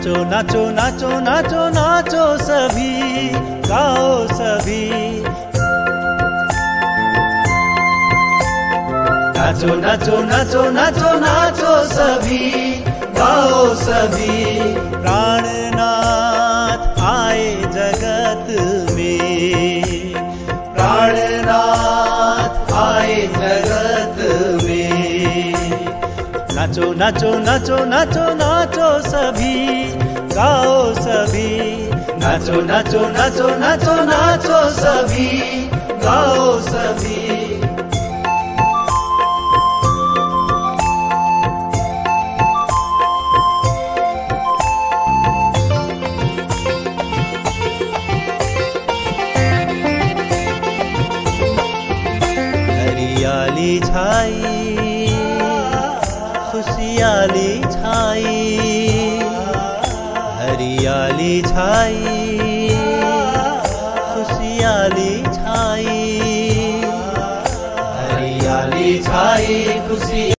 नाचो नाचो नाचो नाचो नाचो सभी, गाओ सभी। नाचो नाचो नाचो नाचो नाचो सभी, गाओ सभी। प्राणनाथ आए जगत में, प्राणनाथ आए जगत में। नाचो नाचो नाचो नाचो नाचो सभी, गाओ सभी। नाचो नाचो नाचो नाचो नाचो सभी, गाओ सभी। हरियाली छाई, खुशियाली छाई, हरियाली छाई, खुशियाली छाई, हरियाली छाई खुशी।